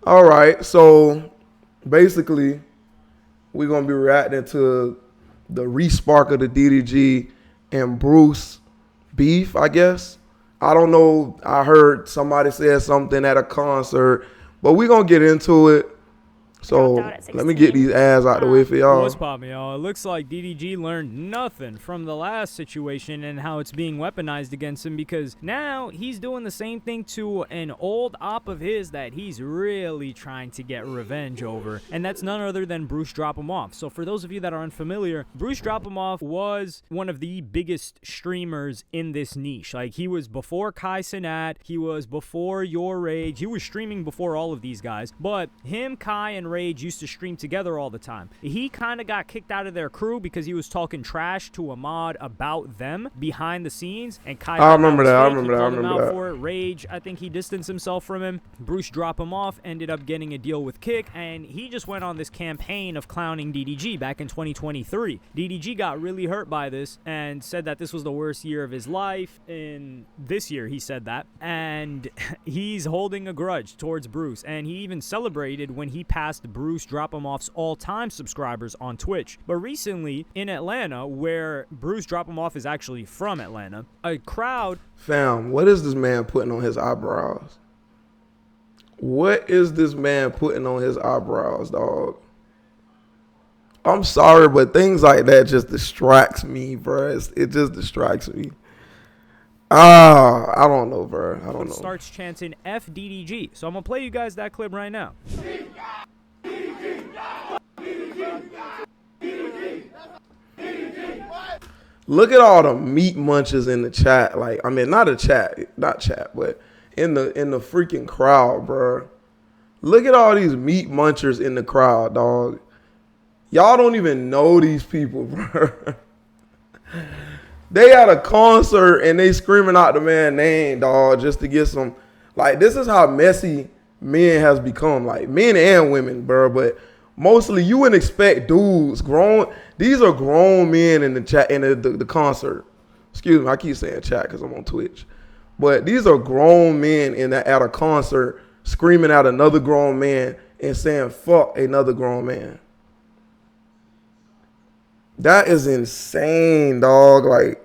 All right, so basically, we're gonna be reacting to the respark of the DDG and Bruce beef, I guess. I don't know. I heard somebody said something at a concert, but we're gonna get into it. So let me get these ads out the way for y'all. What's poppin', y'all? It looks like DDG learned nothing from the last situation and how it's being weaponized against him, because now he's doing the same thing to an old op of his that he's really trying to get revenge over, and that's none other than BRUCEDROPEMOFF. So for those of you that are unfamiliar, BRUCEDROPEMOFF was one of the biggest streamers in this niche. Like, he was before Kai Cenat, he was before Your Rage, he was streaming before all of these guys, but him, Kai, and Rage used to stream together all the time. He kind of got kicked out of their crew because he was talking trash to a mod about them behind the scenes, and Kai, I remember that. For it. Rage, I think he distanced himself from him. BRUCEDROPEMOFF ended up getting a deal with Kick, and he just went on this campaign of clowning DDG back in 2023. DDG got really hurt by this and said that this was the worst year of his life. In this year, he said that, and he's holding a grudge towards Bruce, and he even celebrated when he passed BRUCEDROPEMOFF's all-time subscribers on Twitch. But recently in Atlanta, where BRUCEDROPEMOFF is actually from Atlanta, a crowd... Fam, what is this man putting on his eyebrows? What is this man putting on his eyebrows, dog? I'm sorry, but things like that just distracts me, bro. It just distracts me. I don't know, bro. I don't know. Starts chanting FDDG. So I'm going to play you guys that clip right now. Look at all the meat munchers in the chat. Like, I mean, not chat, but in the freaking crowd, bro. Look at all these meat munchers in the crowd, dog. Y'all don't even know these people, bro. They at a concert and they screaming out the man's name, dog, just to get some. Like, this is how messy men has become. Like, men and women, bro, but mostly you wouldn't expect dudes, these are grown men in the chat, in the concert. Excuse me, I keep saying chat because I'm on Twitch. But these are grown men at a concert screaming at another grown man and saying, fuck another grown man. That is insane, dog. Like,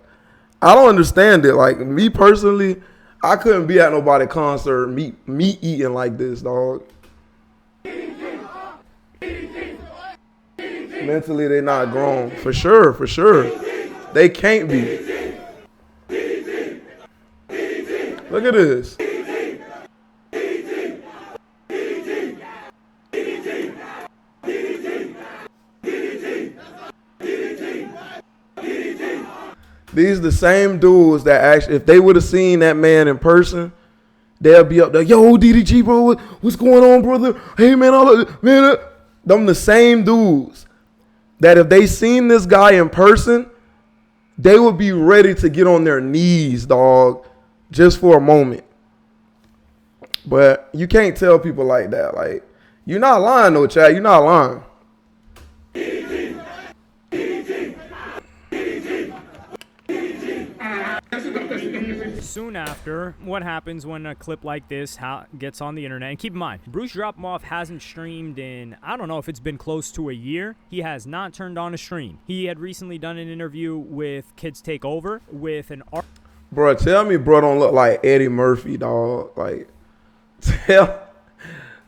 I don't understand it. Like, me personally, I couldn't be at nobody's concert meat eating like this, dog. Mentally, they're not grown. For sure, for sure. They can't be. Look at this. These the same dudes that actually, if they would have seen that man in person, they'll be up there, yo, DDG, bro, what's going on, brother? Hey, man, them the same dudes that if they seen this guy in person, they would be ready to get on their knees, dog, just for a moment. But you can't tell people like that. Like, you're not lying, no, Chad. You're not lying. Soon after, what happens when a clip like this gets on the internet? And keep in mind, BRUCEDROPEMOFF hasn't streamed in, I don't know if it's been close to a year. He has not turned on a stream. He had recently done an interview with Kids Take Over with an art. Bro, tell me bro don't look like Eddie Murphy, dog. Like,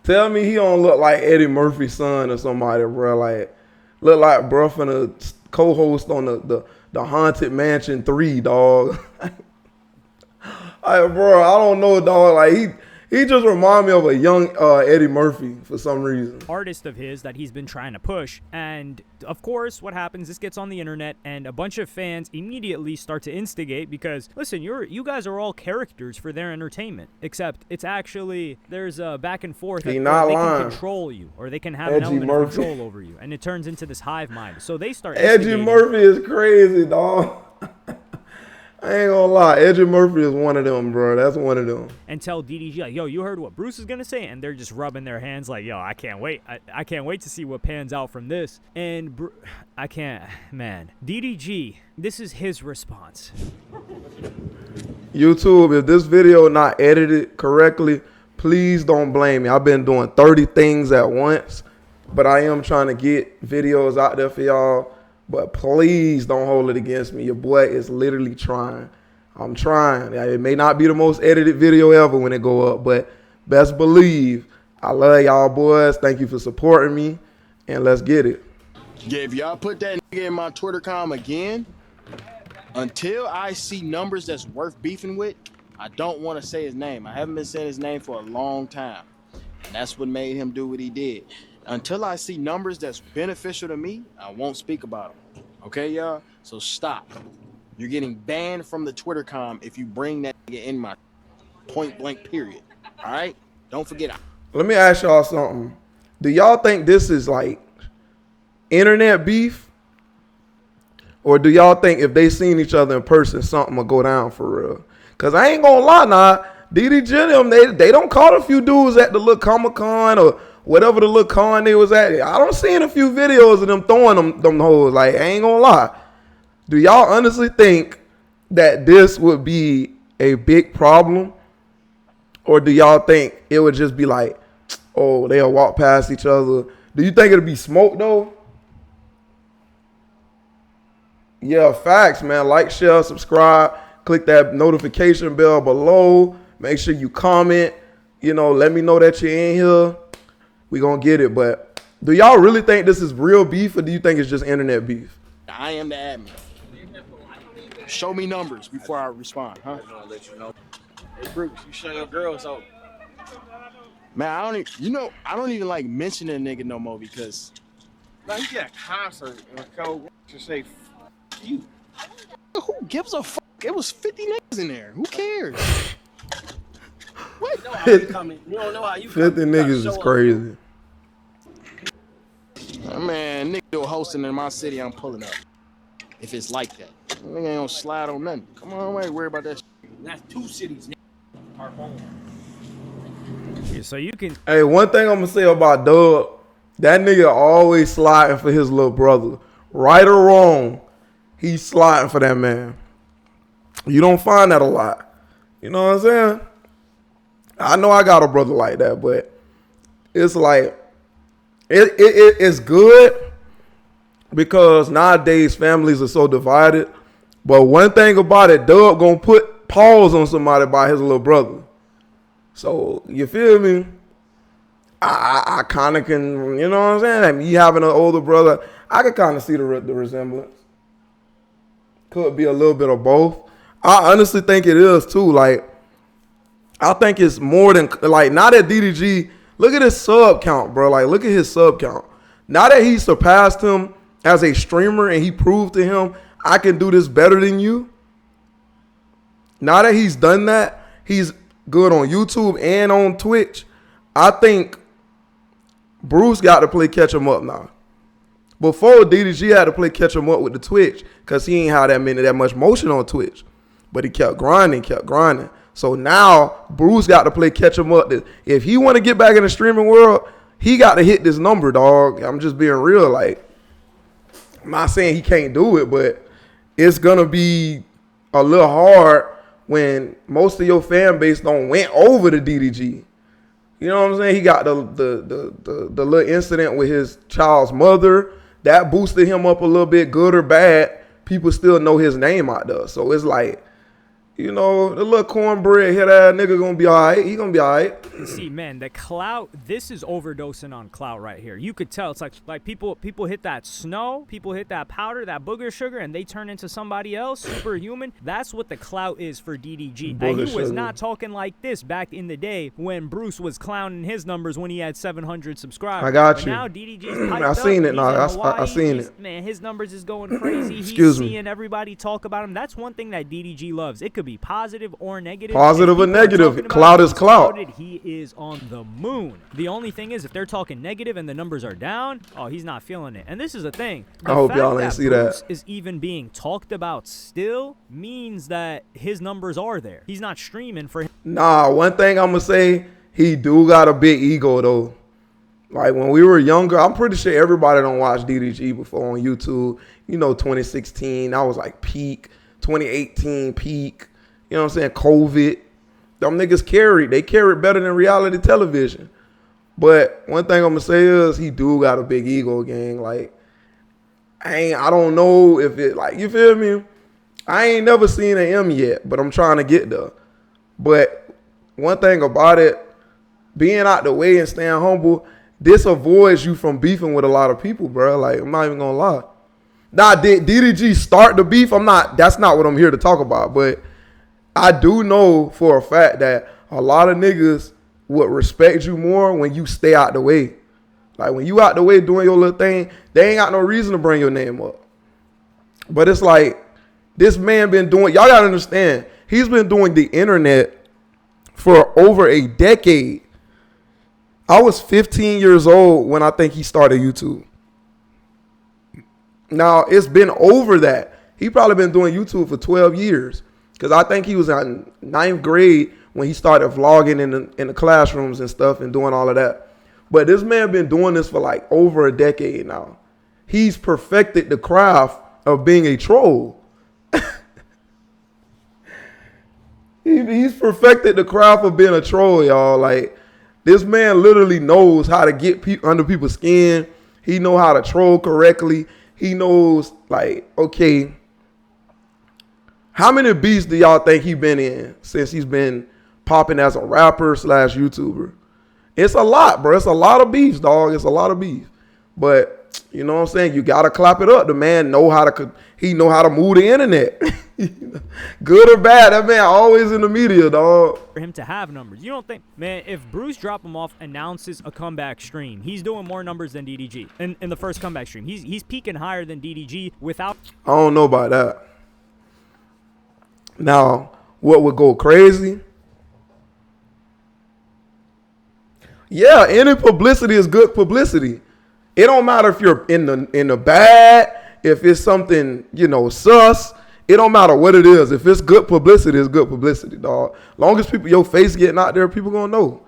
tell me he don't look like Eddie Murphy's son or somebody, bro. Like, look like bro finna co-host on the Haunted Mansion 3, dog. Like, bro, I don't know, dog. Like, he just remind me of a young Eddie Murphy for some reason. Artist of his that he's been trying to push. And of course, what happens, this gets on the internet and a bunch of fans immediately start to instigate because, listen, you guys are all characters for their entertainment. Except it's actually, there's a back and forth. They can control you or they can have an element of control over you. And it turns into this hive mind. So they start Edgy Murphy is crazy, dog. I ain't gonna lie, Eddie Murphy is one of them, bro. That's one of them. And tell DDG, like, yo, you heard what Bruce is gonna say? And they're just rubbing their hands like, yo, I can't wait. I can't wait to see what pans out from this. And I can't, man. DDG, this is his response. YouTube, if this video not edited correctly, please don't blame me. I've been doing 30 things at once, but I am trying to get videos out there for y'all. But please don't hold it against me. Your boy is literally trying. I'm trying. It may not be the most edited video ever when it go up, but best believe I love y'all boys. Thank you for supporting me, and let's get it. Yeah, if y'all put that nigga in my Twitter com again, until I see numbers that's worth beefing with, I don't want to say his name. I haven't been saying his name for a long time. And that's what made him do what he did. Until I see numbers that's beneficial to me, I won't speak about them. Okay, y'all? So stop. You're getting banned from the Twitter com if you bring that nigga in my point blank period. All right? Don't forget. Let me ask y'all something. Do y'all think this is like internet beef? Or do y'all think if they seen each other in person, something will go down for real? Because I ain't going to lie now. DDG them, they don't caught a few dudes at the little Comic-Con or whatever the little con they was at. I don't seen a few videos of them throwing them hoes. Like, I ain't going to lie. Do y'all honestly think that this would be a big problem? Or do y'all think it would just be like, oh, they'll walk past each other? Do you think it'll be smoke, though? Yeah, facts, man. Like, share, subscribe. Click that notification bell below. Make sure you comment. You know, let me know that you're in here. We gonna get it. But do y'all really think this is real beef, or do you think it's just internet beef? I am the admin. Show me numbers before I respond, huh? I'm gonna let you know. Hey, Bruce, you show your girls out. Man, I don't even like mentioning a nigga no more because Like, you get a concert and go to say, F you. who gives a fuck? It was 50 niggas in there. Who cares? What? You know how you coming. You don't know how you 50 coming. niggas is crazy. Man, nigga do hosting in my city, I'm pulling up. If it's like that. Nigga ain't gonna slide on nothing. Come on, I ain't worry about that shit. That's 2 cities, nigga. Yeah, so you can. Hey, one thing I'm gonna say about Dub, that nigga always sliding for his little brother. Right or wrong, he's sliding for that man. You don't find that a lot. You know what I'm saying? I know I got a brother like that, but it's like, it's good because nowadays families are so divided. But one thing about it, Dub gonna put pause on somebody by his little brother. So, you feel me? I kind of can, you know what I'm saying? I mean, you having an older brother, I can kind of see the resemblance. Could be a little bit of both. I honestly think it is too. Like, I think it's more than, like, now that DDG, look at his sub count, bro. Like, look at his sub count. Now that he surpassed him as a streamer and he proved to him, I can do this better than you. Now that he's done that, he's good on YouTube and on Twitch. I think Bruce got to play catch him up now. Before, DDG had to play catch him up with the Twitch because he ain't had that much motion on Twitch. But he kept grinding. So now Bruce got to play catch him up. If he want to get back in the streaming world, he got to hit this number, dog. I'm just being real. Like, I'm not saying he can't do it, but it's going to be a little hard when most of your fan base don't went over to DDG. You know what I'm saying? He got the little incident with his child's mother. That boosted him up a little bit, good or bad. People still know his name out there. So it's like, you know, the little cornbread head ass nigga gonna be all right. He gonna be all right. See, man, the clout, this is overdosing on clout right here. You could tell. It's like people hit that snow, people hit that powder, that booger sugar, and they turn into somebody else, superhuman. That's what the clout is for DDG. And he was not talking like this back in the day when Bruce was clowning his numbers when he had 700 subscribers. I got but you. Now DDG's piped I seen up. it. No, He's in I seen Hawaii. it. Man, his numbers is going crazy. Excuse He's me. seeing everybody talk about him. That's one thing that DDG loves. It could be positive or negative. Positive or If people are negative. talking about Clout him, is clout. he is on the moon. The only thing is, if they're talking negative and the numbers are down, oh, he's not feeling it. And this is the thing. The I hope fact y'all ain't see that. Bruce is even being talked about still means that his numbers are there. He's not streaming for him. Nah, one thing I'm gonna say, he do got a big ego though. Like when we were younger, I'm pretty sure everybody don't watch DDG before on YouTube. You know, 2016, that was like peak. 2018 peak. You know what I'm saying? COVID. Them niggas carried. They carried better than reality television. But one thing I'm gonna say is he do got a big ego, gang. Like, I don't know if it, like, you feel me? I ain't never seen an M yet, but I'm trying to get there. But one thing about it, being out the way and staying humble, this avoids you from beefing with a lot of people, bro. Like, I'm not even gonna lie. Now, did DDG start the beef? That's not what I'm here to talk about. But I do know for a fact that a lot of niggas would respect you more when you stay out the way. Like, when you out the way doing your little thing, they ain't got no reason to bring your name up. But it's like, this man been doing, y'all gotta understand, he's been doing the internet for over a decade. I was 15 years old when I think he started YouTube. Now, it's been over that. He probably been doing YouTube for 12 years. Because I think he was in 9th grade when he started vlogging in the classrooms and stuff and doing all of that. But this man been doing this for like over a decade now. He's perfected the craft of being a troll. He's perfected the craft of being a troll, y'all. Like, this man literally knows how to get under people's skin. He know how to troll correctly. He knows, like, okay, how many beefs do y'all think he been in since he's been popping as a rapper / YouTuber? It's a lot, bro. It's a lot of beefs, dog. It's a lot of beef. But, you know what I'm saying? You got to clap it up. The man know how to move the internet. Good or bad, that man always in the media, dog. For him to have numbers. You don't think, man, if BruceDropeMoff announces a comeback stream, he's doing more numbers than DDG in the first comeback stream. He's peaking higher than DDG without. I don't know about that. Now, what would go crazy? Yeah, any publicity is good publicity. It don't matter if you're in the bad, if it's something, you know, sus. It don't matter what it is. If it's good publicity, it's good publicity, dog. Long as your face getting out there, people gonna know.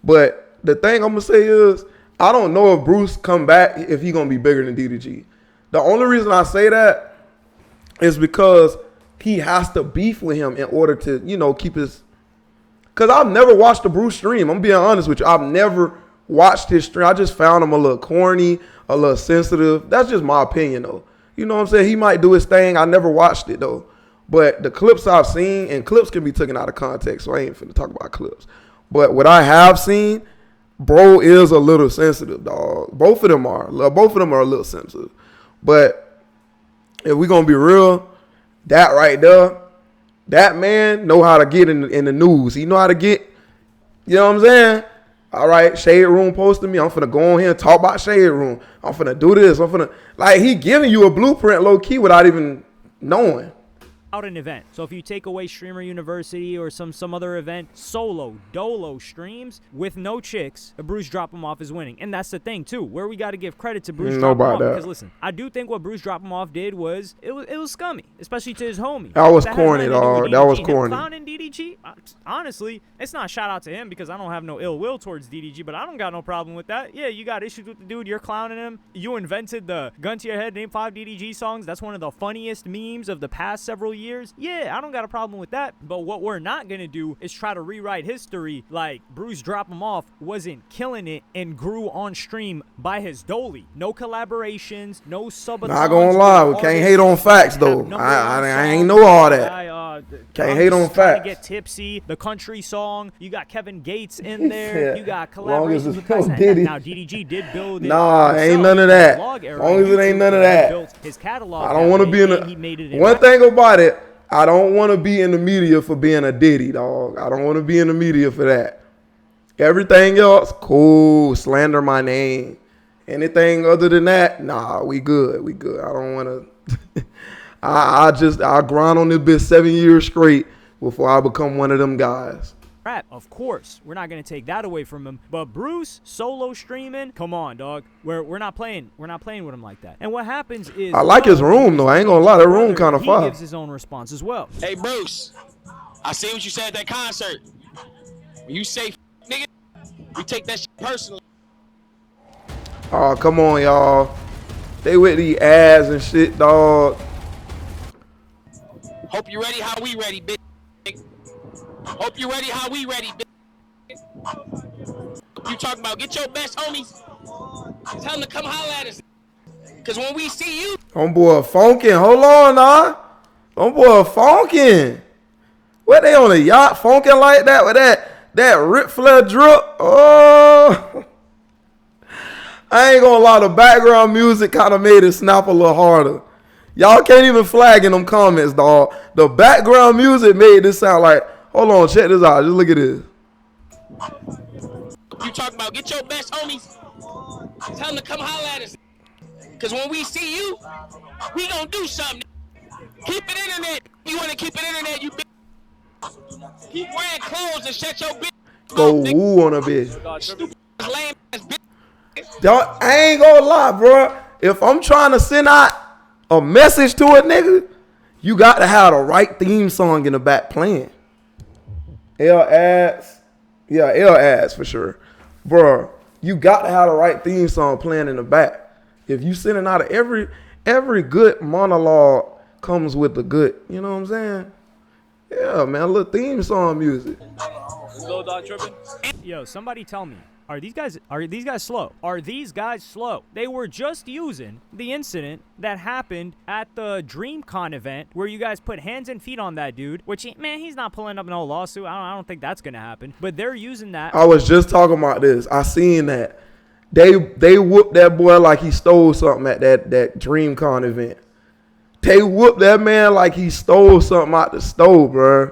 But the thing I'm gonna say is, I don't know if Bruce come back if he gonna be bigger than DDG. The only reason I say that is because he has to beef with him in order to, you know, keep his. Because I've never watched the Bruce stream. I'm being honest with you. I've never watched his stream. I just found him a little corny, a little sensitive. That's just my opinion, though. You know what I'm saying? He might do his thing. I never watched it, though. But the clips I've seen, and clips can be taken out of context, so I ain't finna talk about clips. But what I have seen, bro is a little sensitive, dog. Both of them are. Both of them are a little sensitive. But if we gonna be real, that right there, that man know how to get in the news. He know how to get, you know what I'm saying? All right, Shade Room posted me. I'm finna go on here and talk about Shade Room. I'm finna do this. I'm finna, like, he giving you a blueprint low key without even knowing. Out an event. So if you take away Streamer University or some other event, solo, dolo streams with no chicks, BruceDropeMoff is winning. And that's the thing too, where we got to give credit to BruceDropeMoff. Because listen, I do think what BruceDropeMoff did was, it was scummy, especially to his homie. That was corny, dog. That was corny. Clowning DDG, honestly, it's not shout out to him because I don't have no ill will towards DDG, but I don't got no problem with that. Yeah, you got issues with the dude, you're clowning him. You invented the gun to your head, name 5 DDG songs. That's one of the funniest memes of the past several years. Yeah, I don't got a problem with that. But what we're not going to do is try to rewrite history like BruceDropeMoff wasn't killing it and grew on stream by his dolly. No collaborations, no sub. Not gonna lie, we can't hate on facts though. I ain't know all that. Can't hate on facts. To get tipsy, the country song. You got Kevin Gates in there. You got collaborations with guys. Now DDG did build it. Nah, ain't none of that. As long as it ain't none of that. His catalog. I don't want to be in the. One thing about it, I don't want to be in the media for being a Diddy, dog. I don't want to be in the media for that. Everything else, cool. Slander my name. Anything other than that, nah, we good. We good. I don't want to. I grind on this bitch 7 years straight before I become one of them guys. Rap, of course. We're not gonna take that away from him. But Bruce solo streaming, come on, dog. We're not playing. We're not playing with him like that. And what happens is, I like his room though. I ain't gonna lie, that room kind of fire. He gives his own response as well. Hey Bruce, I see what you said at that concert. When you say nigga, we take that shit personally. Oh, come on, y'all. They with the ads and shit, dog. Hope you ready how we ready, bitch. Hope you ready how we ready, bitch. You talking about get your best homies. Tell them to come holler at us. Cause when we see you. Homeboy funkin'. Hold on, nah. Homeboy funkin'. What, they on a yacht funkin' like that with that Ric Flair drip? Oh. I ain't gonna lie, the background music kind of made it snap a little harder. Y'all can't even flag in them comments, dog. The background music made this sound like, hold on, check this out. Just look at this. You talking about get your best homies. Tell them to come holler at us. Cause when we see you, we gonna do something. Keep it internet. You wanna keep it internet, you bitch. Keep wearing clothes and shut your bitch. Go woo on a bitch. Stupid lame ass bitch. I ain't gonna lie, bro. If I'm trying to send out a message to a nigga, you got to have the right theme song in the back playing. L ads. Yeah, L ads for sure. Bro, you got to have the right theme song playing in the back. If you sending out every good monologue comes with the good, you know what I'm saying? Yeah, man, a little theme song music. Yo, somebody tell me, are these guys slow? Are these guys slow? They were just using the incident that happened at the DreamCon event where you guys put hands and feet on that dude, which, man, he's not pulling up no lawsuit. I don't think that's going to happen. But they're using that. I was just talking about this. I seen that. They whooped that boy like he stole something at that DreamCon event. They whooped that man like he stole something out the store, bro.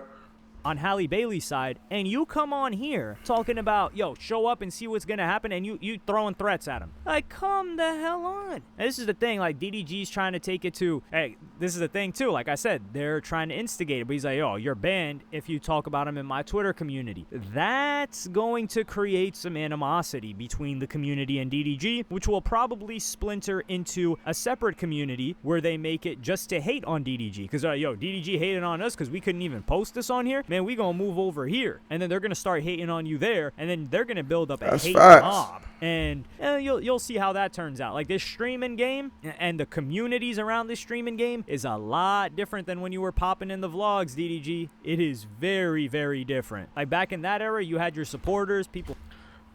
On Halle Bailey's side, and you come on here talking about, yo, show up and see what's gonna happen, and you throwing threats at him. Like, come the hell on. And this is the thing, like, DDG's trying to take it to, hey, this is the thing too, like I said, they're trying to instigate it, but he's like, yo, you're banned if you talk about him in my Twitter community. That's going to create some animosity between the community and DDG, which will probably splinter into a separate community where they make it just to hate on DDG. Because, yo, DDG hated on us because we couldn't even post this on here. Man, we gonna move over here, and then they're gonna start hating on you there, and then they're gonna build up a hate mob, and you'll see how that turns out. Like, this streaming game and the communities around this streaming game is a lot different than when you were popping in the vlogs, DDG. It is very, very different. Like, back in that era, you had your supporters, people.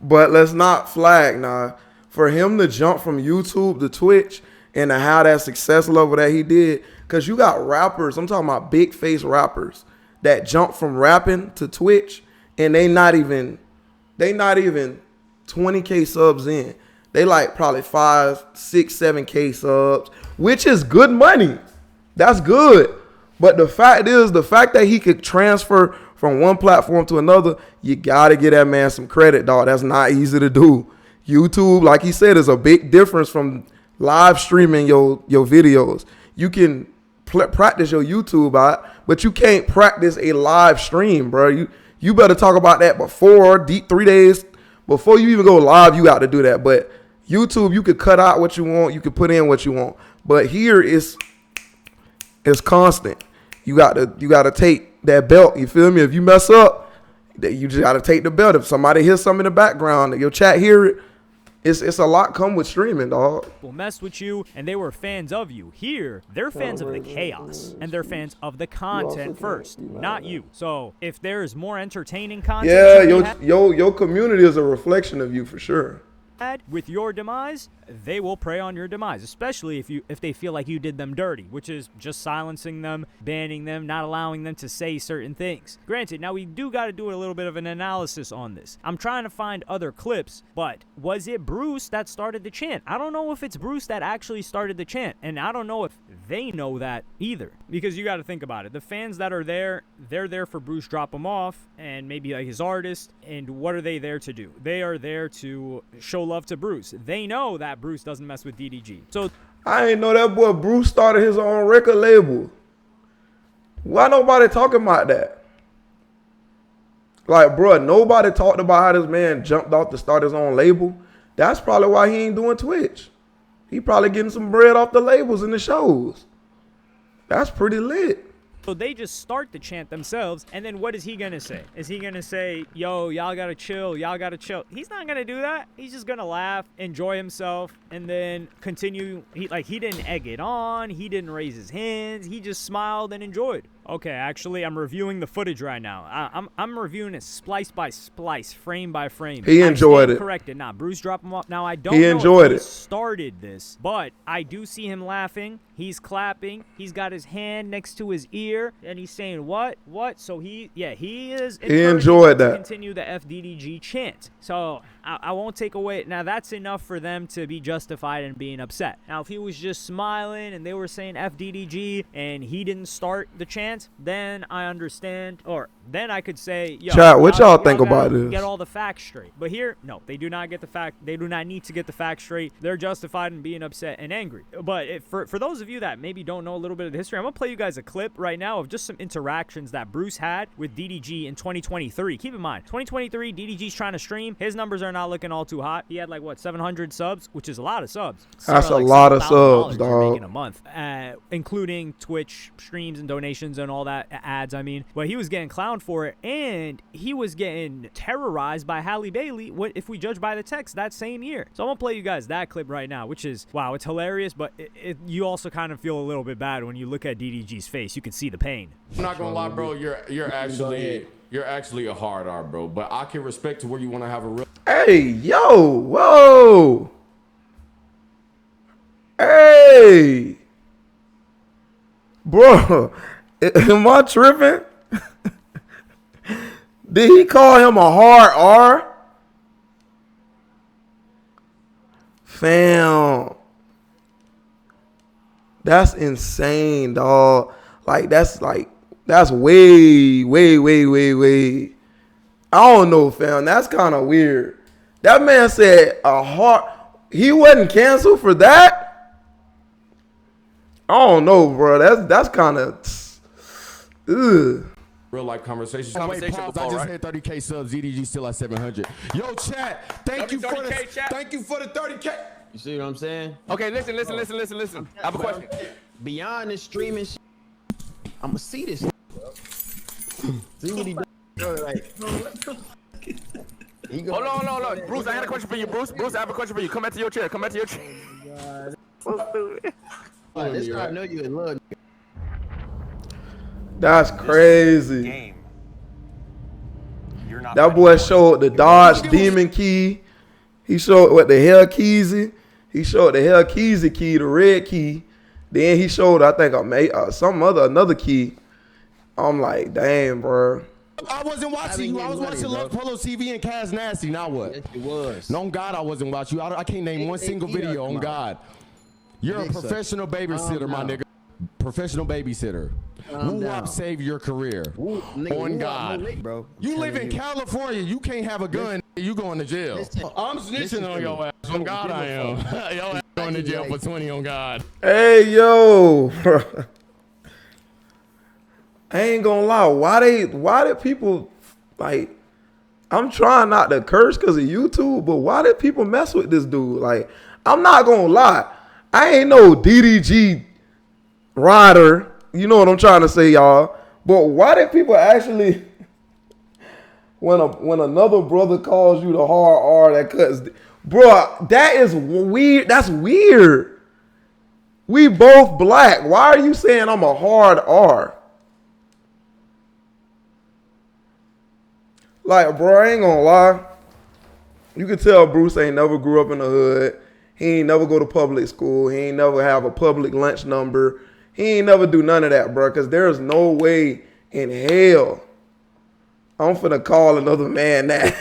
But let's not flag, nah. For him to jump from YouTube to Twitch and to have that success level that he did, because you got rappers, I'm talking about big face rappers, that jump from rapping to Twitch, and they not even 20K subs in. They like probably 5, 6, 7K subs, which is good money. That's good. But the fact is, the fact that he could transfer from one platform to another, you got to give that man some credit, dog. That's not easy to do. YouTube, like he said, is a big difference from live streaming your videos. You can practice your YouTube out, but you can't practice a live stream, bro. You better talk about that before 3 days before you even go live. You got to do that. But YouTube, you could cut out what you want, you could put in what you want. But here it's constant. You got to take that belt. You feel me? If you mess up, you just got to take the belt. If somebody hears something in the background, your chat hear it. It's a lot come with streaming, dog. Will mess with you, and they were fans of you. Here, they're fans of the chaos, and they're fans of the content first, not you. So if there's more entertaining content, yeah, your community is a reflection of you for sure. With your demise, they will prey on your demise, especially if they feel like you did them dirty, which is just silencing them, banning them, not allowing them to say certain things. Granted, now we do got to do a little bit of an analysis on this. I'm trying to find other clips, but was it Bruce that started the chant? I don't know if it's Bruce that actually started the chant, and I don't know if they know that either, because you got to think about it. The fans that are there, they're there for Bruce Drop 'Em Off and maybe like his artist, and what are they there to do? They are there to show love to Bruce. They know that Bruce doesn't mess with DDG. So I ain't know that boy Bruce started his own record label. Why nobody talking about that? Like, bro, nobody talked about how this man jumped off to start his own label. That's probably why he ain't doing Twitch. He probably getting some bread off the labels and the shows. That's pretty lit. So they just start the chant themselves, and then what is he going to say? Is he going to say, yo, y'all got to chill, y'all got to chill? He's not going to do that. He's just going to laugh, enjoy himself, and then continue. He didn't egg it on. He didn't raise his hands. He just smiled and enjoyed. Okay, actually, I'm reviewing the footage right now. I'm reviewing it splice by splice, frame by frame. He enjoyed it. Corrected. Nah, Bruce dropped him off. Now, I don't He know enjoyed if he it. started this, but I do see him laughing. He's clapping. He's got his hand next to his ear, and he's saying, what? What? So he is He enjoyed to that. continue the FDDG chant. So I won't take away. Now, that's enough for them to be justified in being upset. Now, if he was just smiling and they were saying FDDG and he didn't start the chant, then I understand. Or then I could say, yo, Chat, what y'all think about this? Get all the facts straight. But here, no, they do not get the fact. They do not need to get the facts straight. They're justified in being upset and angry. But for those of you that maybe don't know a little bit of the history, I'm gonna play you guys a clip right now of just some interactions that Bruce had with DDG in 2023. Keep in mind, 2023, DDG's trying to stream. His numbers are not looking all too hot. He had like what, 700 subs, which is a lot of subs. That's Like a lot of subs, $7,000 you're dog. making a month, including Twitch streams and donations and all that ads. I mean, but he was getting clowned for it, and he was getting terrorized by Halle Bailey. What if we judge by the text that same year? So I'm gonna play you guys that clip right now, which is wow, it's hilarious, but you also kind of feel a little bit bad when you look at DDG's face. You can see the pain. I'm not gonna lie, bro. You're actually a hard R, bro. But I can respect to where you want to have a real. Hey, yo, whoa. Hey. Bro, am I tripping? Did he call him a hard R? Fam. That's insane, dog. That's way. I don't know, fam. That's kind of weird. That man said a hard. He wasn't canceled for that. I don't know, bro. That's kind of. Ugh. Real life conversations. Wait, pause. I just hit 30K subs. DDG still at 700. Yo, chat. Thank you for the 30K. You see what I'm saying? Okay, listen. I have a question. Beyond this streaming shit, I'ma see this. See what he does. Hold on. Bruce, I had a question for you, Bruce. I have a question for you. Come back to your chair. So stupid. This guy know you in love. That's crazy. Game. You're not That boy showed the Dodge Demon key. He showed what the Hell Keezy. He showed the Hell Keezy key, the red key. Then he showed, I think, another key. I'm like, damn, bro. I wasn't watching you. I was watching Love Polo TV and Kaz Nasty. Now what? Yes, it was. No, on God, I wasn't watching you. I can't name one single video. On God. You're a professional babysitter, my nigga. Professional babysitter. Woo-wop save your career. On God. Bro. You live in California. You can't have a gun. You going to jail. I'm snitching on your ass. On God, I am. Your ass going to jail for 20 on God. Hey, yo. I ain't gonna lie. Why did people, like, I'm trying not to curse because of YouTube, but why did people mess with this dude? Like, I'm not gonna lie. I ain't no DDG rider. You know what I'm trying to say, y'all. But why did people actually, when another brother calls you the hard R that cuts, bro, that is weird. That's weird. We both black. Why are you saying I'm a hard R? Like, bro, I ain't gonna lie. You can tell Bruce ain't never grew up in the hood. He ain't never go to public school. He ain't never have a public lunch number. He ain't never do none of that, bro, because there's no way in hell I'm finna call another man that.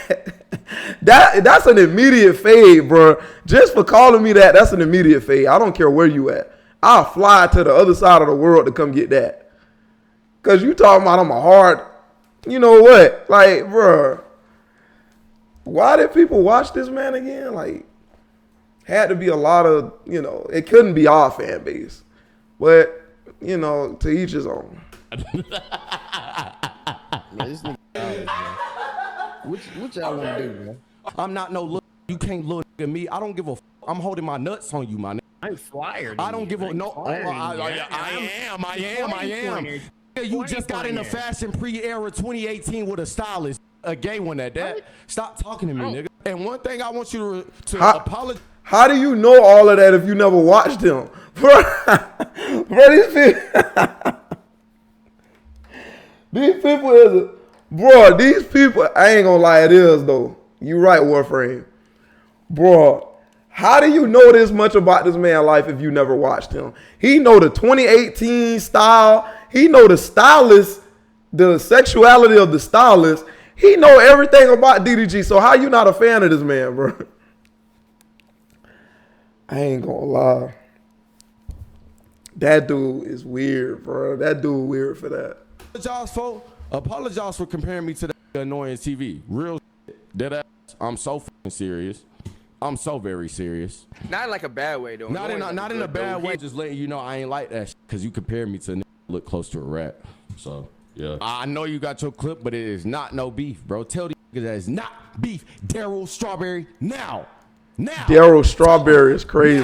That's an immediate fade, bro. Just for calling me that, that's an immediate fade. I don't care where you at. I'll fly to the other side of the world to come get that. Because you talking about I'm a hard, you know what? Like, bro, why did people watch this man again? Like, had to be a lot of, you know, it couldn't be our fan base. But, you know, to each his own. Man, this nigga what y'all want to do, man? I'm not no look. You can't look at me. I don't give a f. I'm holding my nuts on you, my nigga. I'm flyered. I don't give a no. I am. You just got into fashion pre-era 2018 with a stylist, a gay one at that. Stop talking to me, nigga. And one thing I want you to apologize. How do you know all of that if you never watched him? Bro, these people. These people is, bro, these people, I ain't gonna lie, it is though. You right, Warframe. Bro, how do you know this much about this man's life if you never watched him? He know the 2018 style. He know the stylist, the sexuality of the stylist. He know everything about DDG. So how you not a fan of this man, bro? I ain't gonna lie. That dude is weird, bro. That dude weird for that. Apologize for comparing me to that annoying TV. Real shit. Dead ass. I'm so fucking serious. I'm so very serious. Not in like a bad way though. Not in a bad way. Just letting you know I ain't like that because you compared me to a nigga look close to a rat. So yeah. I know you got your clip, but it is not no beef, bro. Tell these niggas that it's not beef. Daryl Strawberry now. Daryl Strawberry is crazy.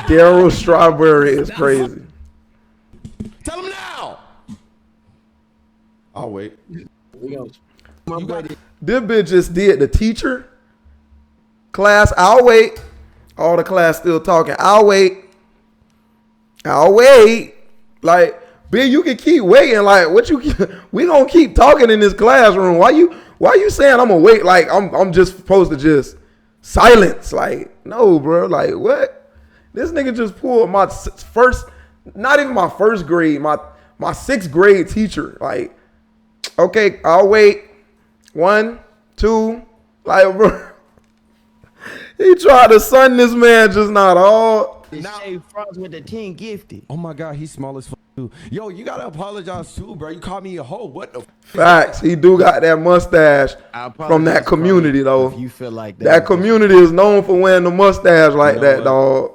Daryl Strawberry is crazy. Tell him now. I'll wait. This bitch just did the teacher class. I'll wait. All the class still talking. I'll wait. Like, bitch, you can keep waiting. Like, what you? We gonna keep talking in this classroom. Why you saying I'm gonna wait? Like, I'm just supposed to just silence. Like, no, bro. Like, what? This nigga just pulled my first, not even my first grade, my sixth grade teacher. Like, okay, I'll wait. 1, 2, like, bro. He tried to son this man just not all. Now, frogs with the 10 gifted. Oh my God, he's small as fuck too. Yo, you gotta apologize too, bro. You called me a hoe. What the? Facts. He do got that mustache from that community though. If you feel like that community is known for wearing the mustache like that, dog.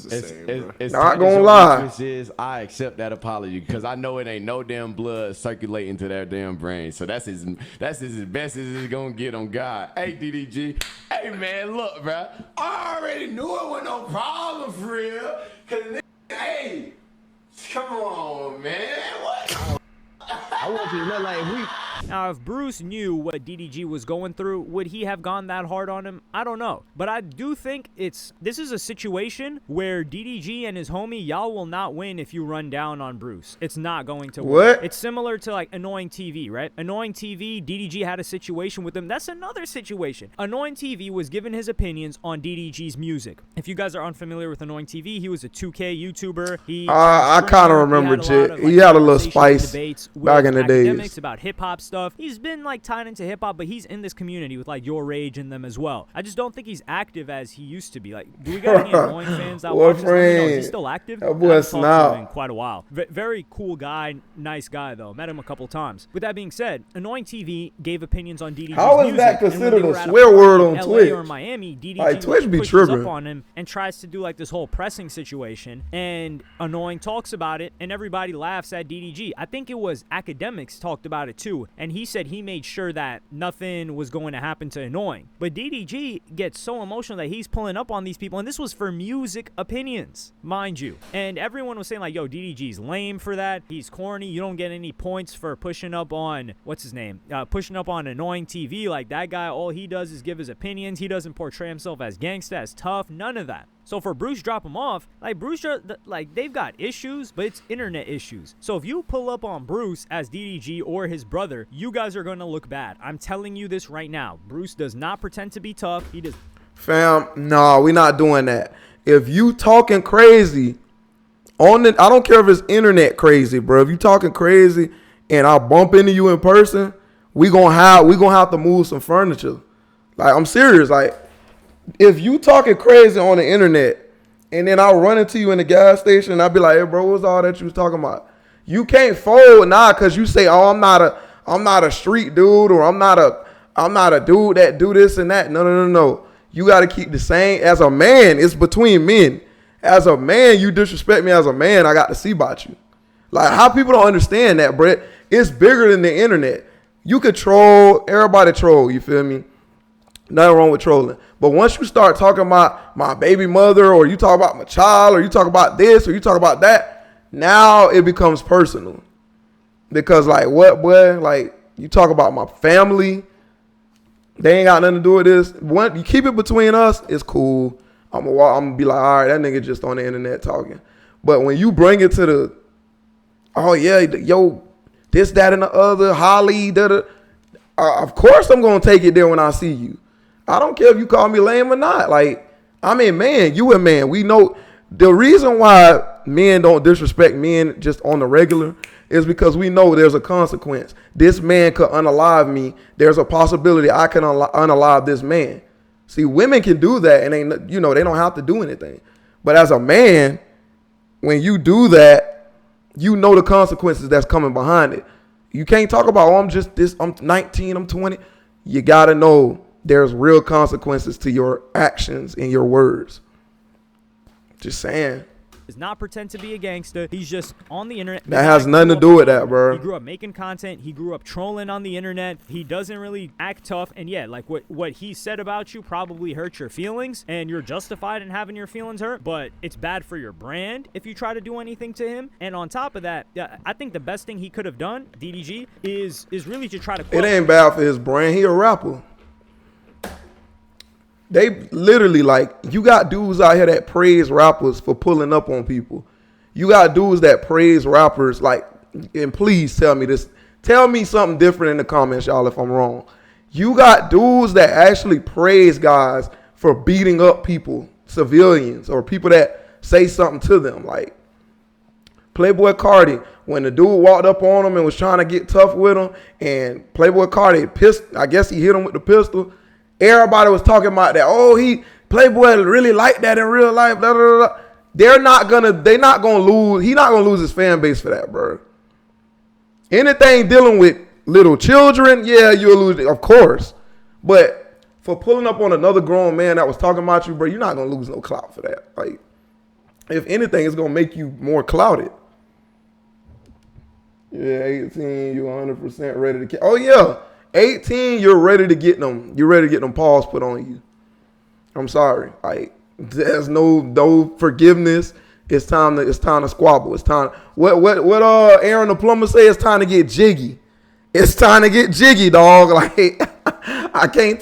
It's not gonna lie. I accept that apology because I know it ain't no damn blood circulating to their damn brain. So that's as best as it's gonna get on God. Hey DDG, hey man, look, bro. I already knew it was no problem for real. Cause hey, come on, man. What? I want you to know, like, Now, if Bruce knew what DDG was going through, would he have gone that hard on him? I don't know. But I do think this is a situation where DDG and his homie, y'all will not win if you run down on Bruce. It's not going to work. What? It's similar to, like, Annoying TV, right? Annoying TV, DDG had a situation with him. That's another situation. Annoying TV was giving his opinions on DDG's music. If you guys are unfamiliar with Annoying TV, he was a 2K YouTuber. I kind of remember shit. He had a little spice back in the days. About hip-hop stuff. He's been like tied into hip-hop, but he's in this community with like Your Rage in them as well. I just don't think he's active as he used to be. Like, do we got any Annoying fans that watch this? Is he still active? That boy snap. In quite a while. Very cool guy, nice guy though. Met him a couple times. With that being said, Annoying TV gave opinions on DDG's How is music, that considered a swear word on Twitch? or Miami, DDG like, Twitch be pushes tripping up on him and tries to do like this whole pressing situation, and Annoying talks about it, and everybody laughs at DDG. I think it was Academics talked about it too, and he said he made sure that nothing was going to happen to Annoying. But DDG gets so emotional that he's pulling up on these people, and this was for music opinions, mind you. And everyone was saying like, yo, DDG's lame for that. He's corny. You don't get any points for pushing up on, what's his name? Pushing up on Annoying TV. Like, that guy, all he does is give his opinions. He doesn't portray himself as gangsta, as tough, none of that. So for Bruce drop him off, like like they've got issues, but it's internet issues. So if you pull up on Bruce as DDG or his brother, you guys are going to look bad. I'm telling you this right now. Bruce does not pretend to be tough. He does. Fam, no, we not doing that. If you talking crazy I don't care if it's internet crazy, bro. If you talking crazy and I bump into you in person, we gonna have to move some furniture. Like, I'm serious. Like, if you talking crazy on the internet and then I'll run into you in the gas station and I'll be like, hey, bro, what's all that you was talking about? You can't fold because you say, oh, I'm not a street dude, or I'm not a dude that do this and that. No. You got to keep the same. As a man, it's between men. As a man, you disrespect me as a man, I got to see about you. Like, how people don't understand that, Brett. It's bigger than the internet. You could troll, everybody troll, you feel me? Nothing wrong with trolling. But once you start talking about my baby mother, or you talk about my child, or you talk about this, or you talk about that, now it becomes personal. Because, like, what, boy? Like, you talk about my family, they ain't got nothing to do with this. When you keep it between us, it's cool. I'm gonna be like, all right, that nigga just on the internet talking. But when you bring it to oh yeah, yo, this, that, and the other, Holly, of course I'm gonna take it there when I see you. I don't care if you call me lame or not. Like, I mean, man, you a man. We know the reason why men don't disrespect men just on the regular is because we know there's a consequence. This man could unalive me. There's a possibility I can unalive this man. See, women can do that, and they don't have to do anything. But as a man, when you do that, you know the consequences that's coming behind it. You can't talk about, I'm 19, I'm 20. You got to know there's real consequences to your actions and your words. Just saying. Does not pretend to be a gangster. He's just on the internet. That has nothing to do with that, bro. He grew up making content. He grew up trolling on the internet. He doesn't really act tough. And yeah, like what he said about you probably hurt your feelings, and you're justified in having your feelings hurt, but it's bad for your brand if you try to do anything to him. And on top of that, I think the best thing he could have done, DDG, is really to try to It ain't bad for his brand. He a rapper. They literally, like, you got dudes out here that praise rappers for pulling up on people. You got dudes that praise rappers, like, and please tell me this. Tell me something different in the comments, y'all, if I'm wrong. You got dudes that actually praise guys for beating up people, civilians, or people that say something to them. Like, Playboy Cardi, when the dude walked up on him and was trying to get tough with him, and Playboy Cardi I guess he hit him with the pistol. Everybody was talking about that. Oh, Playboy really like that in real life. Blah, blah, blah. They're not gonna lose. He's not gonna lose his fan base for that, bro. Anything dealing with little children, yeah, you'll lose it, of course. But for pulling up on another grown man that was talking about you, bro, you're not gonna lose no clout for that. Like, if anything, it's gonna make you more clouted. Yeah, 18, you 100% ready to. Oh yeah. 18, you're ready to get them. You're ready to get them paws put on you. I'm sorry. Like, there's no forgiveness. It's time to squabble. It's time. What Aaron the plumber say? It's time to get jiggy. It's time to get jiggy, dog. Like, I can't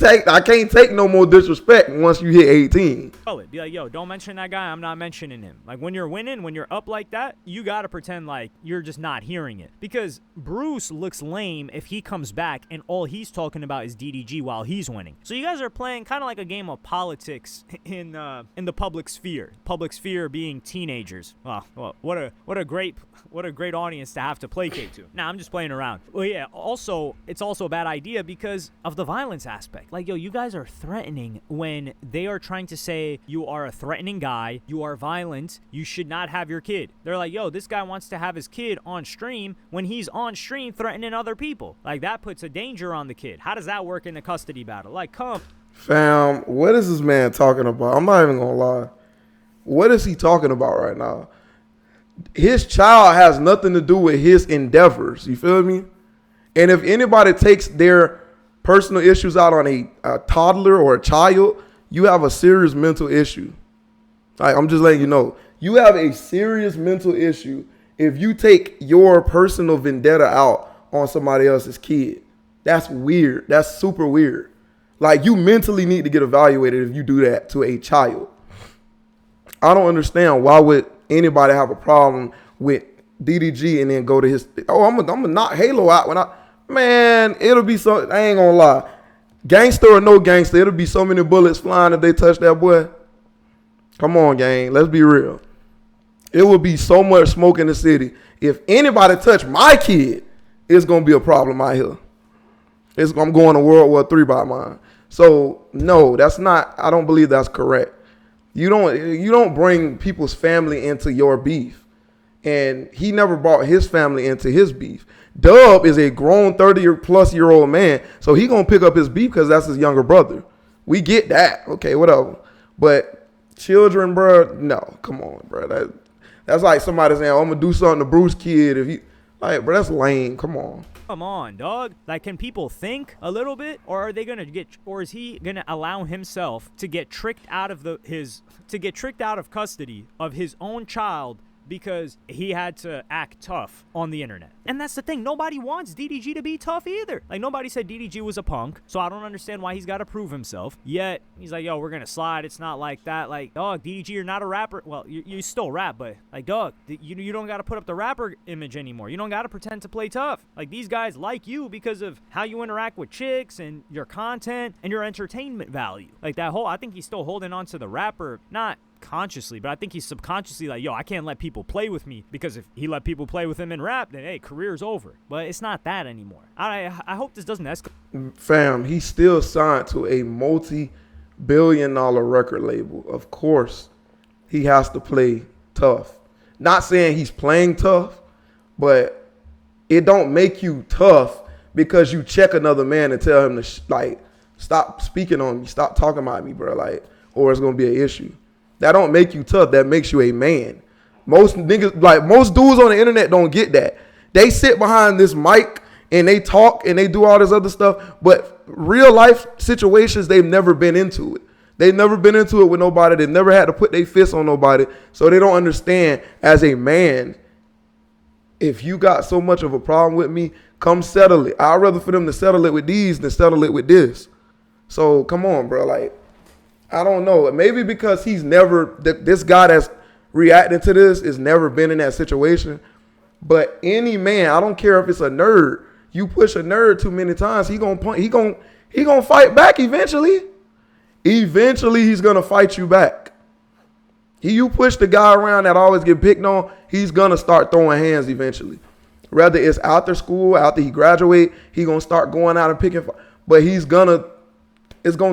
take no more disrespect once you hit 18. Be like, yo, don't mention that guy. I'm not mentioning him. Like, when you're winning, when you're up like that, you got to pretend like you're just not hearing it. Because Bruce looks lame if he comes back and all he's talking about is DDG while he's winning. So you guys are playing kind of like a game of politics in the public sphere. Public sphere being teenagers. Well, what a great audience to have to placate to. Nah, I'm just playing around. Well, yeah. Also, it's also a bad idea because of the violence aspect. Like, yo, you guys are threatening when they are trying to say you are a threatening guy, you are violent, you should not have your kid. They're like, yo, this guy wants to have his kid on stream when he's on stream threatening other people. Like, that puts a danger on the kid. How does that work in the custody battle? Like, come. Fam, what is this man talking about? I'm not even gonna lie. What is he talking about right now? His child has nothing to do with his endeavors. You feel me? And if anybody takes their personal issues out on a toddler or a child, you have a serious mental issue. Like, I'm just letting you know. You have a serious mental issue if you take your personal vendetta out on somebody else's kid. That's weird. That's super weird. Like, you mentally need to get evaluated if you do that to a child. I don't understand why would anybody have a problem with DDG and then go to his, I'm gonna knock Halo out when man, it'll be so, I ain't gonna lie. Gangster or no gangster, it'll be so many bullets flying if they touch that boy. Come on, gang, let's be real. It will be so much smoke in the city. If anybody touch my kid, it's gonna be a problem out here. I'm going to World War III by mine. So no, that's not, I don't believe that's correct. You don't bring people's family into your beef. And he never brought his family into his beef. Dub is a grown 30-plus-year-old man, so he gonna pick up his beef because that's his younger brother. We get that, okay, whatever. But children, bro, no, come on, bro. That's like somebody saying, I'm gonna do something to Bruce kid if he, like, bro, that's lame. Come on. Come on, dog. Like, can people think a little bit, or are they gonna or is he gonna allow himself to get tricked out of custody of his own child because he had to act tough on the internet. And that's the thing. Nobody wants DDG to be tough either. Like, nobody said DDG was a punk, so I don't understand why he's got to prove himself. Yet, he's like, yo, we're going to slide. It's not like that. Like, dog, DDG, you're not a rapper. Well, you still rap, but, like, dog, you don't got to put up the rapper image anymore. You don't got to pretend to play tough. Like, these guys like you because of how you interact with chicks and your content and your entertainment value. Like, that whole, I think he's still holding on to the rapper, not consciously, but I think he's subconsciously like, yo, I can't let people play with me, because if he let people play with him in rap, then hey, career's over. But it's not that anymore. I hope this doesn't escalate. Fam, he's still signed to a multi-billion-dollar record label. Of course, he has to play tough. Not saying he's playing tough, but it don't make you tough because you check another man and tell him to like, stop speaking on me, stop talking about me, bro, like, or it's gonna be an issue. That don't make you tough. That makes you a man. Most niggas, like most dudes on the internet, don't get that. They sit behind this mic and they talk and they do all this other stuff, but real life situations, they've never been into it. They've never been into it with nobody. They've never had to put their fist on nobody, so they don't understand. As a man, if you got so much of a problem with me, come settle it. I'd rather for them to settle it with these than settle it with this. So come on, bro. Like, I don't know. Maybe because he's never, this guy that's reacting to this has never been in that situation. But any man, I don't care if it's a nerd, you push a nerd too many times, he gonna fight back eventually. Eventually, he's gonna fight you back. You push the guy around that always get picked on, he's gonna start throwing hands eventually. Whether it's after school, after he graduate, he gonna start going out and picking. But it's gonna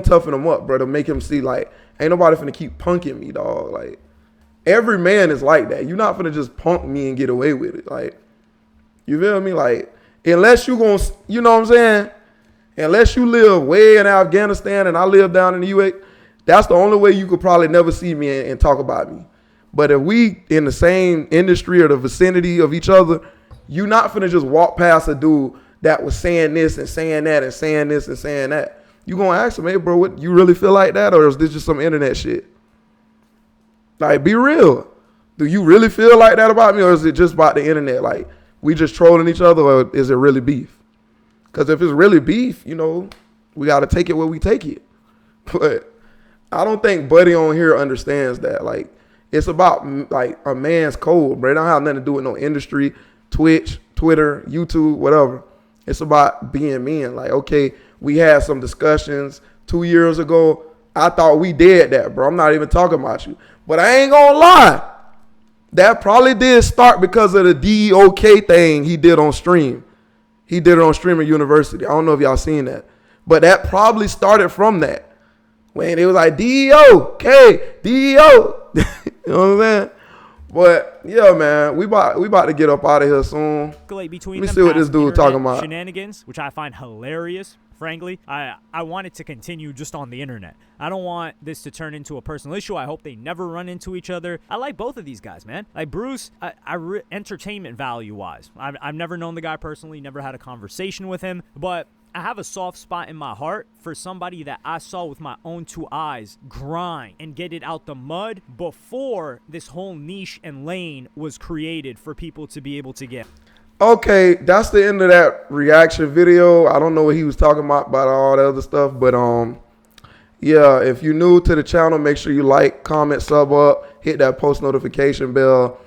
toughen him up, bro, to make him see, like, ain't nobody finna keep punking me, dog. Like, every man is like that. You're not finna just punk me and get away with it. Like, you feel me? Like, unless you gonna, you know what I'm saying? Unless you live way in Afghanistan and I live down in the UA, that's the only way you could probably never see me and talk about me. But if we in the same industry or the vicinity of each other, you're not finna just walk past a dude that was saying this and saying that and saying this and saying that. You gonna ask him, hey, bro, what, you really feel like that? Or is this just some internet shit? Like, be real. Do you really feel like that about me? Or is it just about the internet? Like, we just trolling each other, or is it really beef? Because if it's really beef, you know, we got to take it where we take it. But I don't think Buddy on here understands that. Like, it's about, like, a man's code, bro. It don't have nothing to do with no industry, Twitch, Twitter, YouTube, whatever. It's about being men. Like, okay, we had some discussions 2 years ago. I thought we did that, bro. I'm not even talking about you. But I ain't gonna lie. That probably did start because of the DOK thing he did on stream. He did it on Streamer University. I don't know if y'all seen that. But that probably started from that. When it was like, DOK, DO. You know what I'm saying? But yeah, man, we about to get up out of here soon. Between Let me see what this dude talking about. Shenanigans, which I find hilarious. Frankly, I want it to continue just on the internet. I don't want this to turn into a personal issue. I hope they never run into each other. I like both of these guys, man. Like Bruce, entertainment value wise, I've never known the guy personally, never had a conversation with him, but I have a soft spot in my heart for somebody that I saw with my own two eyes grind and get it out the mud before this whole niche and lane was created for people to be able to get. Okay, that's the end of that reaction video. I don't know what he was talking about all the other stuff, but yeah, if you're new to the channel, make sure you like, comment, sub up, hit that post notification bell.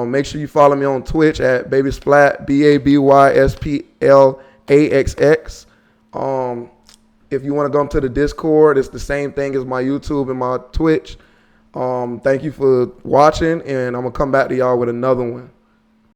Make sure you follow me on Twitch at Baybsplaxx, BABYSPLAXX. If you want to come to the Discord, it's the same thing as my YouTube and my Twitch. Thank you for watching, and I'm gonna come back to y'all with another one.